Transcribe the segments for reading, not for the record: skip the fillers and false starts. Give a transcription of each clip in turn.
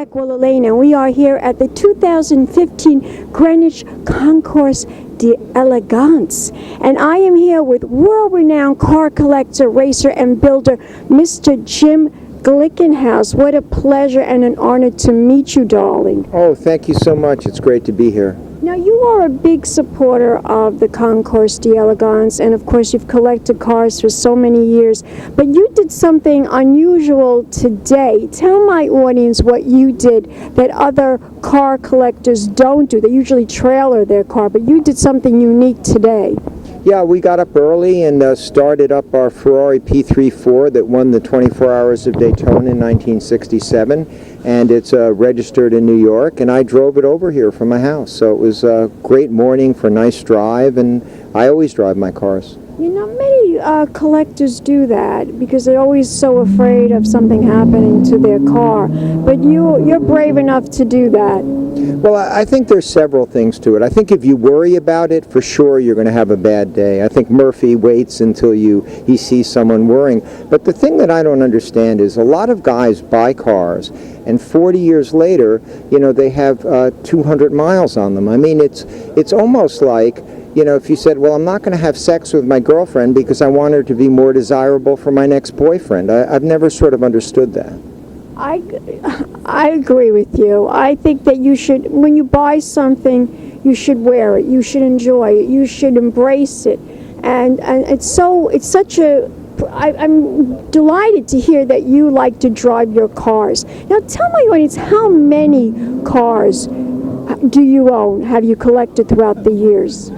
Cognac, Wellerlane, and we are here at the 2015 Greenwich Concours de Elegance. And I am here with world-renowned car collector, racer, and builder, Mr. Jim Glickenhaus. What a pleasure and an honor to meet you, darling. Oh, thank you so much. It's great to be here. Now, you are a big supporter of the Concours de Elegance, and of course you've collected cars for so many years, but you did something unusual today. Tell my audience what you did that other car collectors don't do. They usually trailer their car, but you did something unique today. Yeah, we got up early and started up our Ferrari P3 Ford that won the 24 Hours of Daytona in 1967, and it's registered in New York, and I drove it over here from my house. So it was a great morning for a nice drive, and I always drive my cars. You know, many collectors do that because they're always so afraid of something happening to their car, but you're brave enough to do that. Well, I think there's several things to it. I think if you worry about it, for sure you're going to have a bad day. I think Murphy waits until he sees someone worrying. But the thing that I don't understand is a lot of guys buy cars, and 40 years later, you know, they have 200 miles on them. I mean, it's almost like, you know, if you said, well, I'm not going to have sex with my girlfriend because I want her to be more desirable for my next boyfriend. I've never sort of understood that. I agree with you. I think that you should, when you buy something, you should wear it. You should enjoy it. You should embrace it. And it's such a, I'm delighted to hear that you like to drive your cars. Now tell my audience, how many cars do you own, have you collected throughout the years?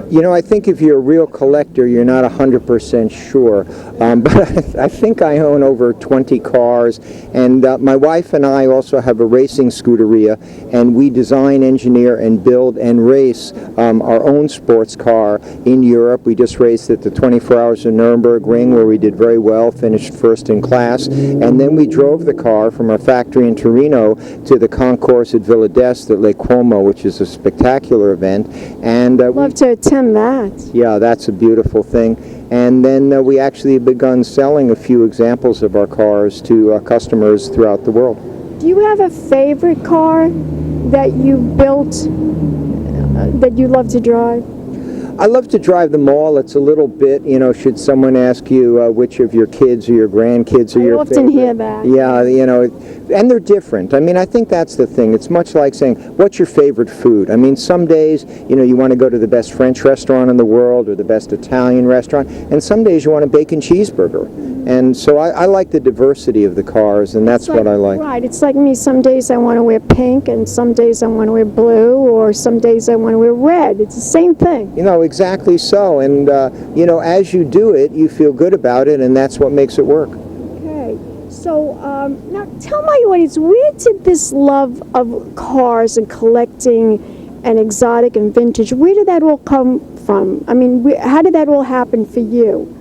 You know, I think if you're a real collector, you're not 100% sure. But I think I own over 20 cars. And my wife and I also have a racing scuderia. And we design, engineer, and build and race our own sports car in Europe. We just raced at the 24 Hours of Nürburgring, where we did very well, finished first in class. And then we drove the car from our factory in Torino to the concourse at Villa d'Este at Lake Como, which is a spectacular event. And love to attend that. Yeah, that's a beautiful thing. And then we actually have begun selling a few examples of our cars to customers throughout the world. Do you have a favorite car that you built that you love to drive? I love to drive them all. It's a little bit, you know, should someone ask you which of your kids or your grandkids are your favorite? I often hear that. Yeah, you know, and they're different. I mean, I think that's the thing. It's much like saying, what's your favorite food? I mean, some days, you know, you want to go to the best French restaurant in the world or the best Italian restaurant, and some days you want a bacon cheeseburger. And so I like the diversity of the cars, and that's what I like. Right, it's like me. Some days I want to wear pink, and some days I want to wear blue, or some days I want to wear red. It's the same thing. You know, exactly so. And, you know, as you do it, you feel good about it, and that's what makes it work. Okay. So, now tell my audience, where did this love of cars and collecting and exotic and vintage, where did that all come from? I mean, how did that all happen for you?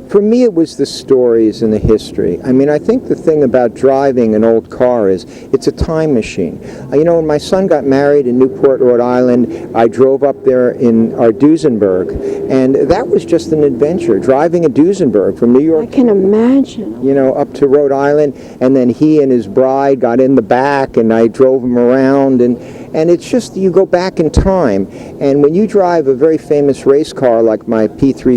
For me, it was the stories and the history. I mean, I think the thing about driving an old car is it's a time machine. You know, when my son got married in Newport, Rhode Island, I drove up there in our Duesenberg, and that was just an adventure, driving a Duesenberg from New York. I can imagine. You know, up to Rhode Island, and then he and his bride got in the back, and I drove him around, and it's just, you go back in time, and when you drive a very famous race car like my P3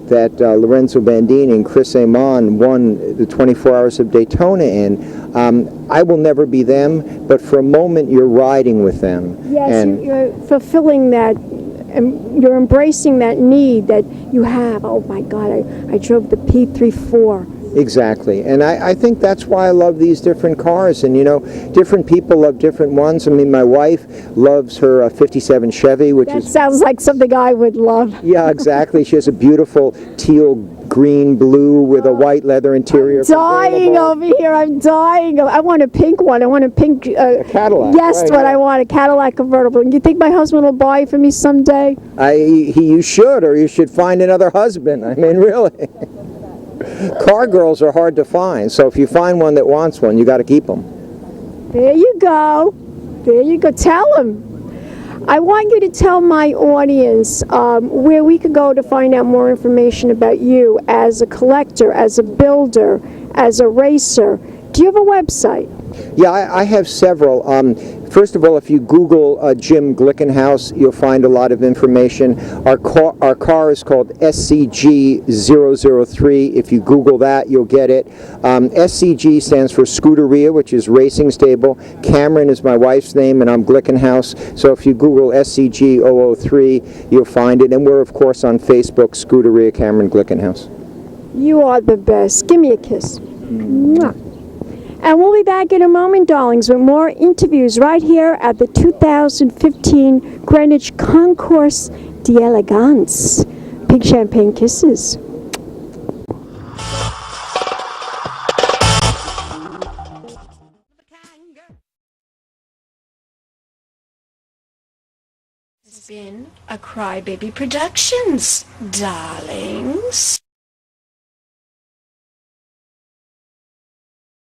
that Lorenzo Bandini and Chris Amon won the 24 Hours of Daytona in, I will never be them, but for a moment you're riding with them. Yes, and you're fulfilling that, and you're embracing that need that you have. Oh my God, I drove the P3. Exactly, and I think that's why I love these different cars, and you know, different people love different ones. I mean, my wife loves her 57 Chevy, which that sounds like something I would love. Yeah, exactly. She has a beautiful teal green blue with a white leather interior. I'm dying over here. I'm dying. I want a pink one. I want a pink a Cadillac. Yes, right, what I want, a Cadillac convertible. You think my husband will buy it for me someday? You should, or you should find another husband. I mean, really. Car girls are hard to find, so if you find one that wants one, you got to keep them. There you go. There you go. Tell them. I want you to tell my audience where we could go to find out more information about you as a collector, as a builder, as a racer. Do you have a website? Yeah, I have several. First of all, if you Google Jim Glickenhaus, you'll find a lot of information. Our car is called SCG003. If you Google that, you'll get it. SCG stands for Scuderia, which is racing stable. Cameron is my wife's name, and I'm Glickenhaus. So if you Google SCG003, you'll find it. And we're, of course, on Facebook, Scuderia Cameron Glickenhaus. You are the best. Give me a kiss. Mwah. And we'll be back in a moment, darlings, with more interviews right here at the 2015 Greenwich Concours d'Elegance. Big champagne kisses. This has been a Crybaby Productions, darlings.